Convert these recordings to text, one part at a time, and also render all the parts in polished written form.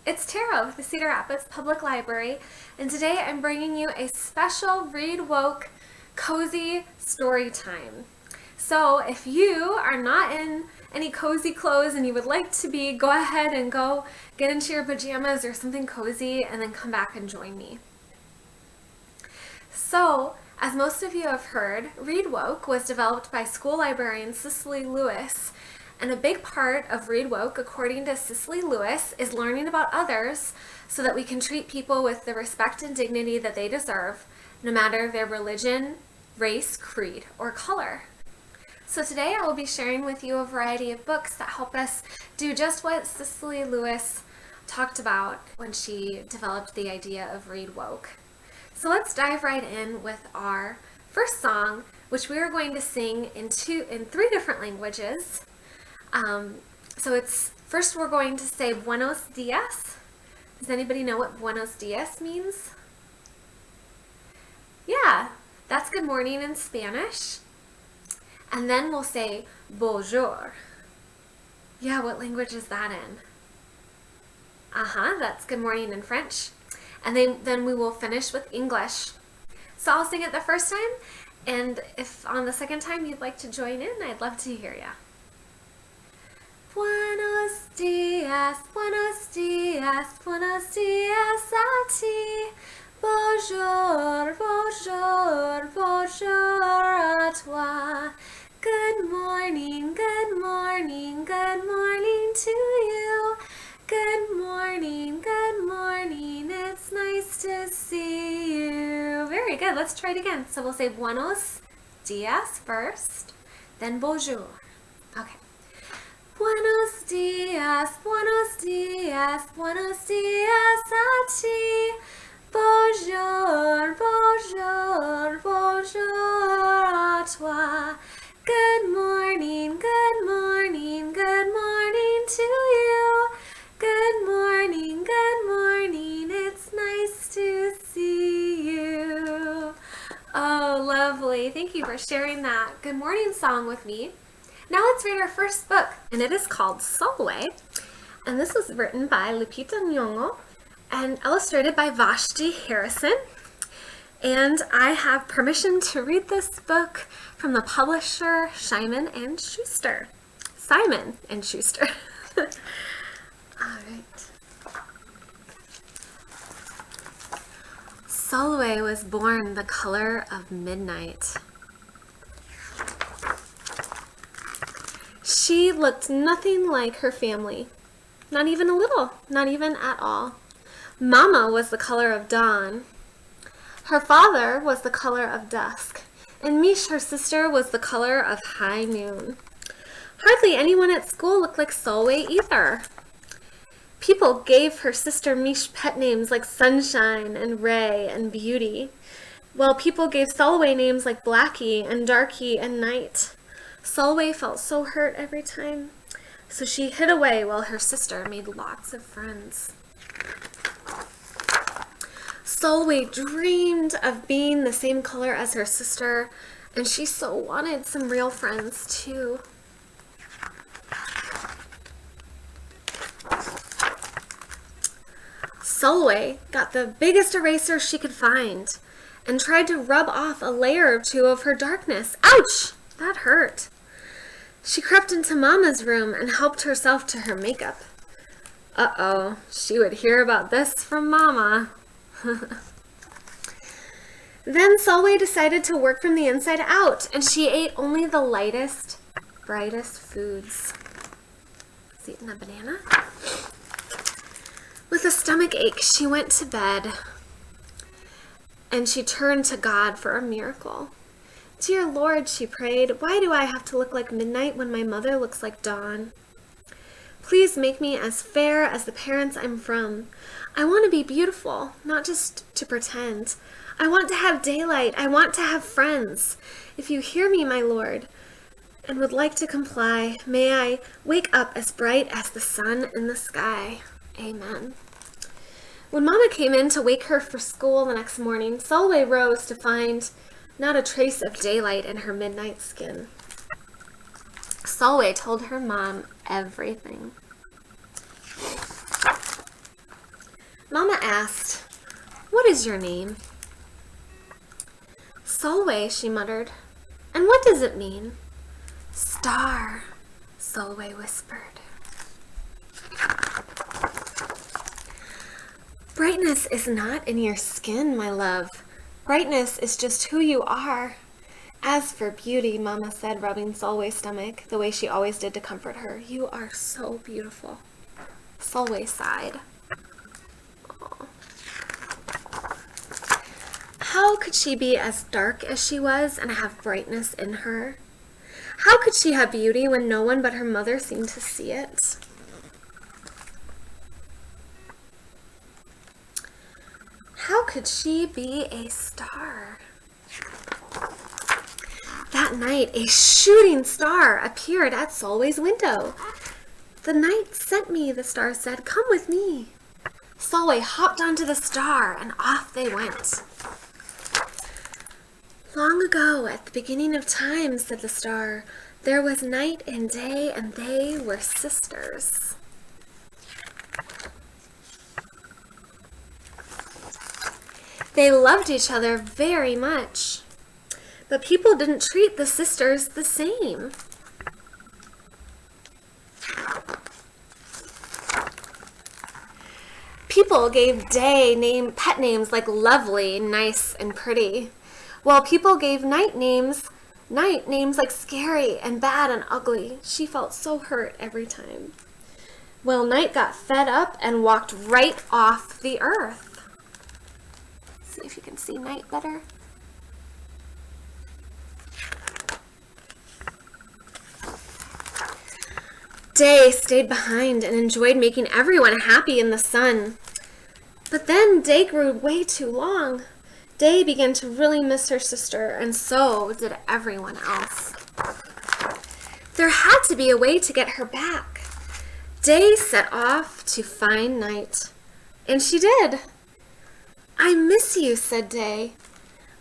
It's Tara with the Cedar Rapids Public Library, and today I'm bringing you a special Read Woke cozy story time. So if you are not in any cozy clothes and you would like to be, go ahead and go get into your pajamas or something cozy and then come back and join me. So, as most of you have heard, Read Woke was developed by school librarian Cicely Lewis. And a big part of Read Woke, according to Cicely Lewis, is learning about others so that we can treat people with the respect and dignity that they deserve, no matter their religion, race, creed, or color. So today I will be sharing with you a variety of books that help us do just what Cicely Lewis talked about when she developed the idea of Read Woke. So let's dive right in with our first song, which we are going to sing in three different languages. First we're going to say Buenos Dias. Does anybody know what Buenos Dias means? Yeah, that's good morning in Spanish. And then we'll say Bonjour. Yeah, what language is that in? That's good morning in French. And then we will finish with English. So I'll sing it the first time, and if on the second time you'd like to join in, I'd love to hear ya. Buenos dias, buenos dias, buenos dias a ti. Bonjour, bonjour, bonjour à toi. Good morning, good morning, good morning to you. Good morning, it's nice to see you. Very good, let's try it again. So we'll say buenos dias first, then bonjour. Okay. Buenos dias, buenos dias, buenos dias a ti. Bonjour, bonjour, bonjour à toi. Good morning, good morning, good morning to you. Good morning, it's nice to see you. Oh, lovely. Thank you for sharing that good morning song with me. Now let's read our first book, and it is called Solway, and this was written by Lupita Nyong'o and illustrated by Vashti Harrison. And I have permission to read this book from the publisher Simon and Schuster. Simon and Schuster. All right. Solway was born the color of midnight. She looked nothing like her family. Not even a little, not even at all. Mama was the color of dawn. Her father was the color of dusk. And Mish, her sister, was the color of high noon. Hardly anyone at school looked like Solway either. People gave her sister Mish pet names like Sunshine and Ray and Beauty, while people gave Solway names like Blackie and Darky and Night. Solway felt so hurt every time, so she hid away while her sister made lots of friends. Solway dreamed of being the same color as her sister, and she so wanted some real friends too. Solway got the biggest eraser she could find and tried to rub off a layer or two of her darkness. Ouch! That hurt. She crept into Mama's room and helped herself to her makeup. Uh-oh, she would hear about this from Mama. Then Solway decided to work from the inside out, and she ate only the lightest, brightest foods. She's eating a banana. With a stomach ache, she went to bed, and she turned to God for a miracle. Dear Lord, she prayed, why do I have to look like midnight when my mother looks like dawn? Please make me as fair as the parents I'm from. I want to be beautiful, not just to pretend. I want to have daylight. I want to have friends. If you hear me, my Lord, and would like to comply, may I wake up as bright as the sun in the sky. Amen. When Mama came in to wake her for school the next morning, Solway rose to find not a trace of daylight in her midnight skin. Solway told her mom everything. Mama asked, "What is your name?" "Solway," she muttered. "And what does it mean?" "Star," Solway whispered. "Brightness is not in your skin, my love. Brightness is just who you are. As for beauty," Mama said, rubbing Solway's stomach the way she always did to comfort her, "you are so beautiful." Solway sighed. Aww. How could she be as dark as she was and have brightness in her? How could she have beauty when no one but her mother seemed to see it? How could she be a star? That night, a shooting star appeared at Solway's window. "The night sent me," the star said. "Come with me." Solway hopped onto the star, and off they went. "Long ago, at the beginning of time," said the star, "there was night and day, and they were sisters." They loved each other very much, but people didn't treat the sisters the same. People gave Day pet names like Lovely, Nice, and Pretty, while people gave Night names like Scary and Bad and Ugly. She felt so hurt every time. Well, Night got fed up and walked right off the earth. See if you can see Night better. Day stayed behind and enjoyed making everyone happy in the sun. But then Day grew way too long. Day began to really miss her sister, and so did everyone else. There had to be a way to get her back. Day set off to find Night, and she did. "I miss you," said Day.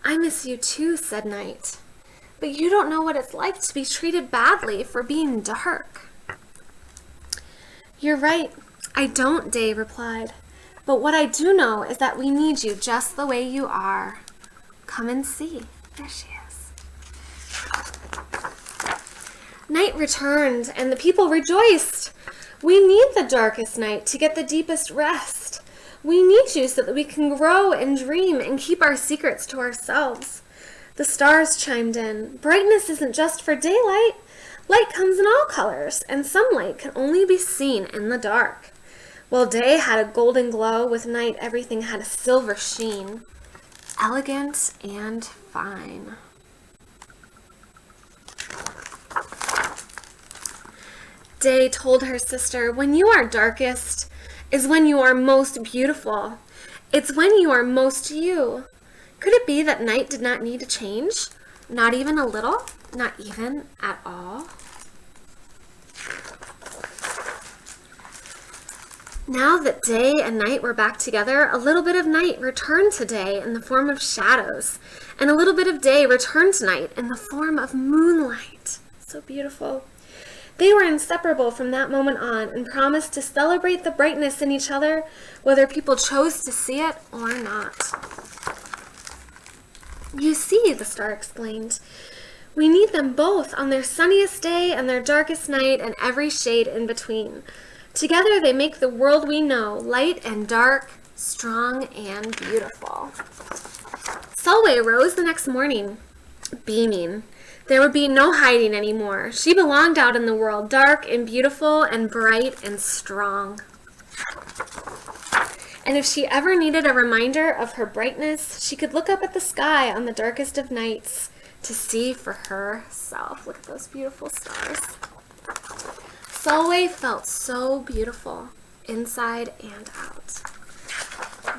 "I miss you too," said Night. "But you don't know what it's like to be treated badly for being dark." "You're right, I don't," Day replied. "But what I do know is that we need you just the way you are. Come and see." There she is. Night returned, and the people rejoiced. "We need the darkest night to get the deepest rest. We need you so that we can grow and dream and keep our secrets to ourselves." The stars chimed in. "Brightness isn't just for daylight. Light comes in all colors, and some light can only be seen in the dark." While Day had a golden glow, with Night everything had a silver sheen. Elegant and fine. Day told her sister, "When you are darkest is when you are most beautiful. It's when you are most you." Could it be that Night did not need to change? Not even a little? Not even at all? Now that Day and Night were back together, a little bit of Night returned to Day in the form of shadows, and a little bit of Day returned to Night in the form of moonlight. So beautiful. They were inseparable from that moment on and promised to celebrate the brightness in each other, whether people chose to see it or not. "You see," the star explained, "we need them both on their sunniest day and their darkest night and every shade in between. Together they make the world we know, light and dark, strong and beautiful." Solway rose the next morning, beaming. There would be no hiding anymore. She belonged out in the world, dark and beautiful and bright and strong. And if she ever needed a reminder of her brightness, she could look up at the sky on the darkest of nights to see for herself. Look at those beautiful stars. Solway felt so beautiful, inside and out.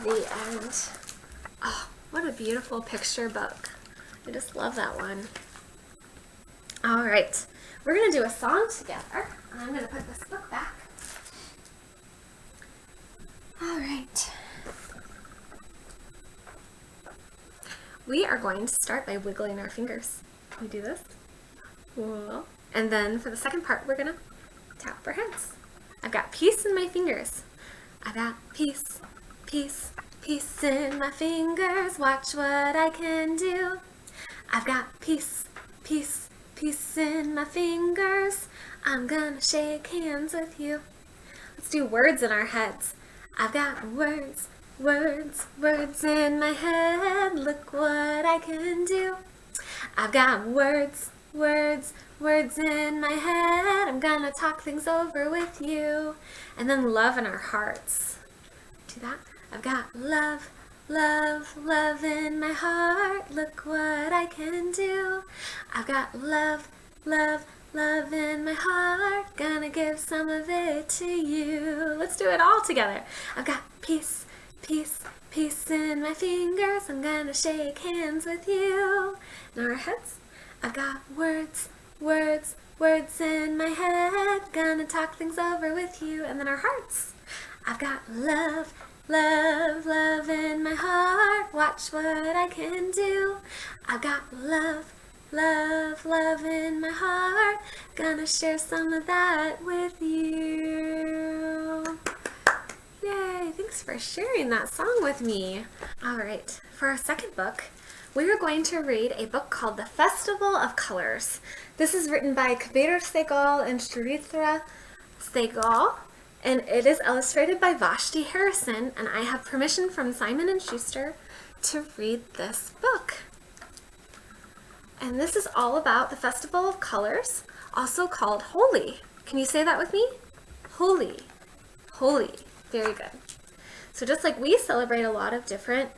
The end. Oh, what a beautiful picture book. I just love that one. All right, we're going to do a song together. I'm going to put this book back. All right. We are going to start by wiggling our fingers. We do this. Whoa. And then for the second part, we're going to tap our heads. I've got peace in my fingers. I've got peace, peace, peace in my fingers, watch what I can do. I've got peace, peace, peace in my fingers, I'm gonna shake hands with you. Let's do words in our heads. I've got words, words, words in my head, look what I can do. I've got words, words, words in my head, I'm gonna talk things over with you. And then love in our hearts. Do that. I've got love, love, love in my heart, look what I can do. I've got love, love, love in my heart, gonna give some of it to you. Let's do it all together. I've got peace, peace, peace in my fingers, I'm gonna shake hands with you. In our heads, I've got words, words, words in my head, gonna talk things over with you. And then our hearts, I've got love, love, love in my heart, watch what I can do. I've got love, love, love in my heart, gonna share some of that with you. Yay, thanks for sharing that song with me. All right, for our second book, we are going to read a book called The Festival of Colors. This is written by Kabir Sehgal and Shrithra Sehgal, and it is illustrated by Vashti Harrison, and I have permission from Simon & Schuster to read this book. And this is all about the Festival of Colors, also called Holi. Can you say that with me? Holi. Holi. Very good. So just like we celebrate a lot of different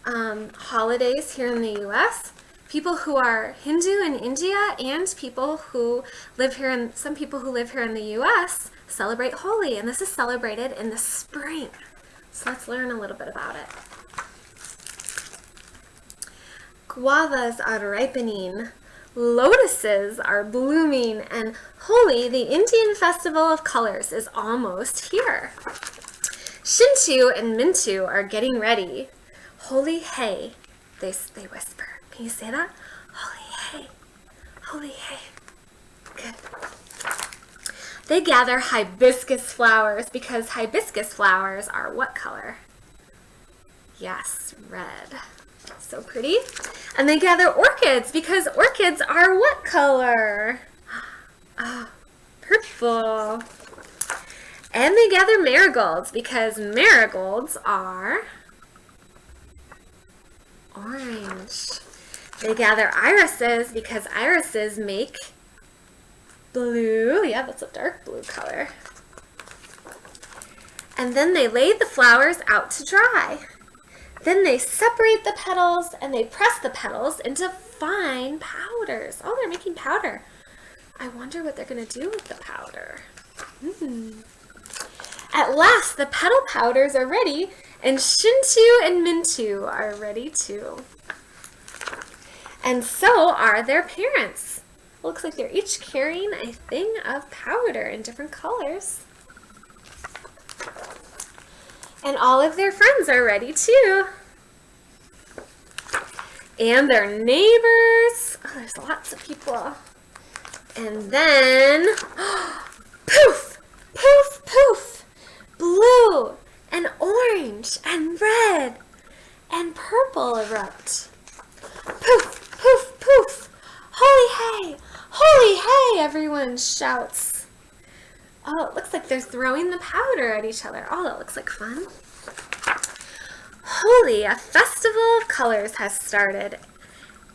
holidays here in the U.S., people who are Hindu in India and people who live here, and some people who live here in the U.S. celebrate Holi, and this is celebrated in the spring. So let's learn a little bit about it. Guavas are ripening, lotuses are blooming, and Holi, the Indian festival of colors, is almost here. Shintu and Mintu are getting ready. Holi hey, they whisper. Can you say that? Holi hey, Holi hey. Good. They gather hibiscus flowers because hibiscus flowers are what color? Yes, red. So pretty. And they gather orchids because orchids are what color? Ah, purple. And they gather marigolds because marigolds are orange. They gather irises because irises make blue. Yeah, that's a dark blue color. And then they lay the flowers out to dry. Then they separate the petals and they press the petals into fine powders. Oh, they're making powder. I wonder what they're going to do with the powder. At last, the petal powders are ready, and Shintu and Mintu are ready too. And so are their parents. It looks like they're each carrying a thing of powder in different colors. And all of their friends are ready too. And their neighbors. Oh, there's lots of people. And then, poof, poof, poof. Blue and orange and red and purple erupt. Poof, poof, poof. Holy hey, holy hey, everyone shouts. Oh, it looks like they're throwing the powder at each other. Oh, that looks like fun. Holi, a festival of colors, has started,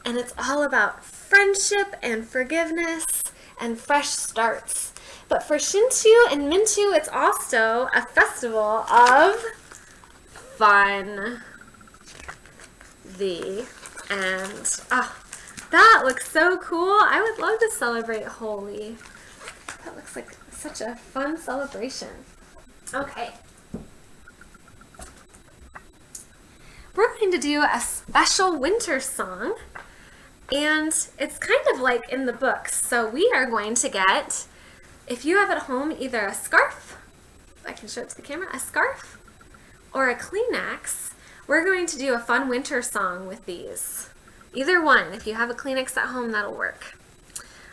and it's all about friendship and forgiveness and fresh starts. But for Shintu and Mintu, it's also a festival of fun. The end. Oh, that looks so cool. I would love to celebrate Holi. That looks like such a fun celebration. Okay. We're going to do a special winter song, and it's kind of like in the books. So we are going to get, if you have at home either a scarf, I can show it to the camera, a scarf, or a Kleenex, we're going to do a fun winter song with these. Either one. If you have a Kleenex at home, that'll work.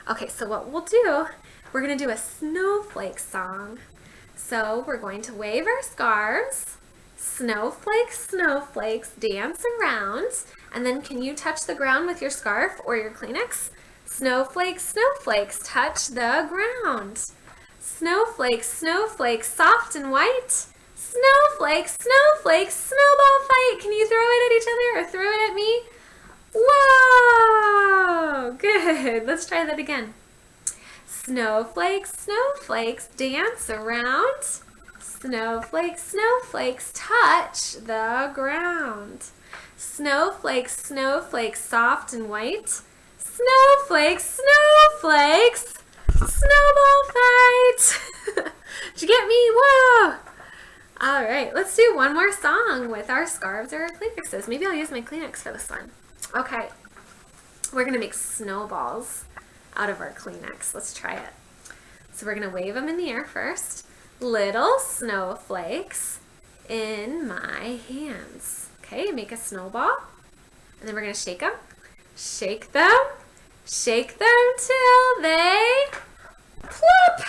Okay, so what we'll do, we're going to do a snowflake song. So we're going to wave our scarves Snowflakes, snowflakes, dance around. And then can you touch the ground with your scarf or your Kleenex? Snowflakes, snowflakes, touch the ground. Snowflakes, snowflakes, soft and white. Snowflakes, snowflakes, snowball fight. Can you throw it at each other or throw it at me? Whoa! Good. Let's try that again. Snowflakes, snowflakes, dance around. Snowflakes, snowflakes, touch the ground. Snowflakes, snowflakes, soft and white. Snowflakes, snowflakes, snowball fight. Did you get me? Whoa! All right, let's do one more song with our scarves or our Kleenexes. Maybe I'll use my Kleenex for this one. Okay, we're gonna make snowballs out of our Kleenex. Let's try it. So we're gonna wave them in the air first. Little snowflakes in my hands. Okay, make a snowball. And then we're gonna shake them. Shake them. Shake them till they plop.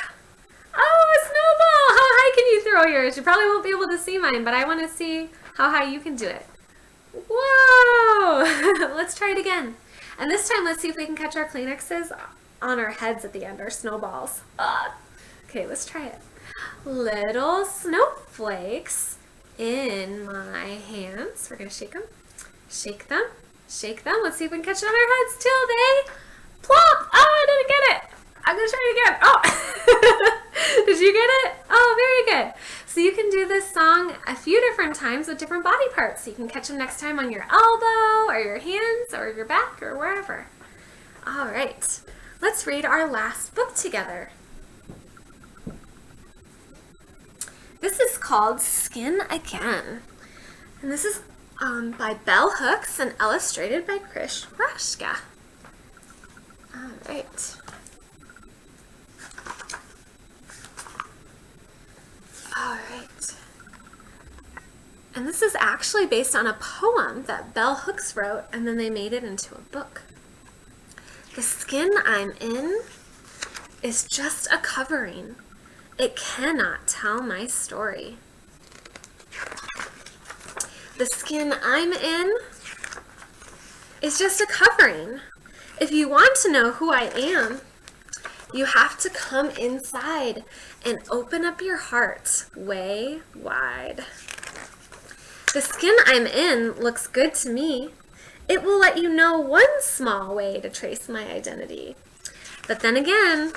Oh, a snowball! How high can you throw yours? You probably won't be able to see mine, but I want to see how high you can do it. Whoa! Let's try it again. And this time, let's see if we can catch our Kleenexes on our heads at the end, our snowballs. Okay, let's try it. Little snowflakes in my hands. We're going to shake them. Shake them. Shake them. Let's see if we can catch it on our heads till they plop. Oh, I didn't get it. I'm going to try it again. Oh, did you get it? Oh, very good. So you can do this song a few different times with different body parts. So you can catch them next time on your elbow or your hands or your back or wherever. All right. Let's read our last book together. This is called Skin Again. And this is by Bell Hooks and illustrated by Chris Rashka. All right. All right. And this is actually based on a poem that Bell Hooks wrote, and then they made it into a book. The skin I'm in is just a covering. It cannot tell my story. The skin I'm in is just a covering. If you want to know who I am, you have to come inside and open up your heart way wide. The skin I'm in looks good to me. It will let you know one small way to trace my identity. But then again,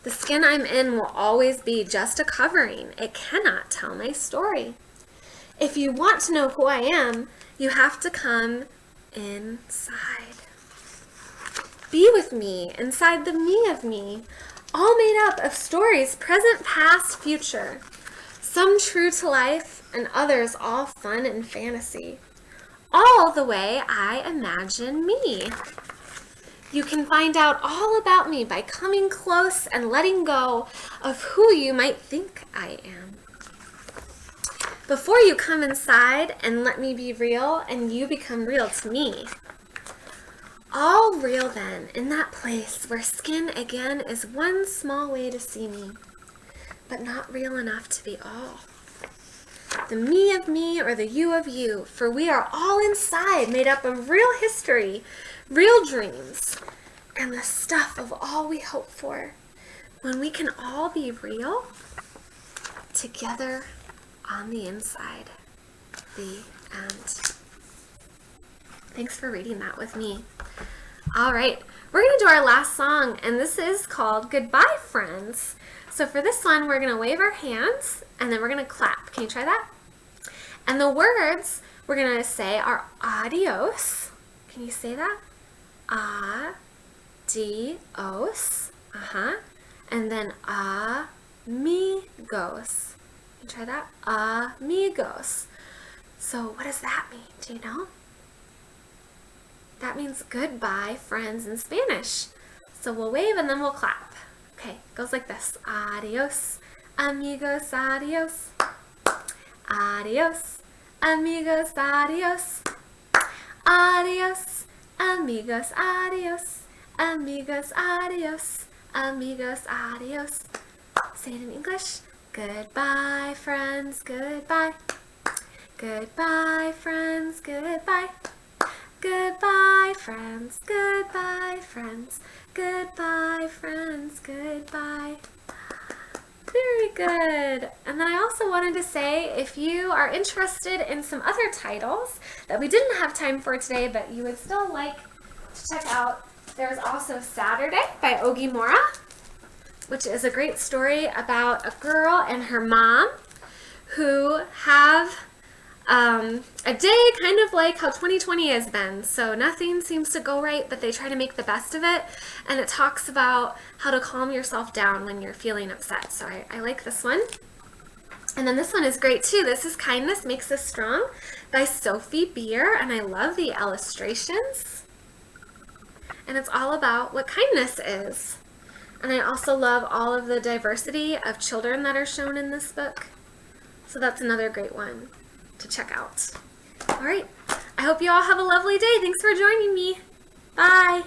the skin I'm in will always be just a covering. It cannot tell my story. If you want to know who I am, you have to come inside. Be with me inside the me of me, all made up of stories, present, past, future. Some true to life and others all fun and fantasy. All the way I imagine me. You can find out all about me by coming close and letting go of who you might think I am. Before you come inside and let me be real and you become real to me. All real then, in that place where skin again is one small way to see me, but not real enough to be all. The me of me or the you of you, for we are all inside, made up of real history, real dreams, and the stuff of all we hope for, when we can all be real together on the inside. The end. Thanks for reading that with me. All right, we're going to do our last song, and this is called Goodbye, Friends. So for this one, we're going to wave our hands, and then we're going to clap. Can you try that? And the words we're going to say are adios. Can you say that? Adios. And then amigos. Can you try that? Amigos. So what does that mean? Do you know? That means goodbye, friends, in Spanish. So we'll wave and then we'll clap. Okay, it goes like this. Adios, amigos, adios. Adios, amigos, adios. Adios, amigos, adios. Amigos, adios. Amigos, adios. Say it in English. Goodbye, friends, goodbye. Goodbye, friends, goodbye. Goodbye, friends, goodbye, friends, goodbye, friends, goodbye. Very good. And then I also wanted to say, if you are interested in some other titles that we didn't have time for today, but you would still like to check out, there's also Saturday by Ogi Mora, which is a great story about a girl and her mom who have a day kind of like how 2020 has been. So nothing seems to go right, but they try to make the best of it. And it talks about how to calm yourself down when you're feeling upset. So I like this one. And then this one is great too. This is Kindness Makes Us Strong by Sophie Beer. And I love the illustrations. And it's all about what kindness is. And I also love all of the diversity of children that are shown in this book. So that's another great one to check out. All right. I hope you all have a lovely day. Thanks for joining me. Bye.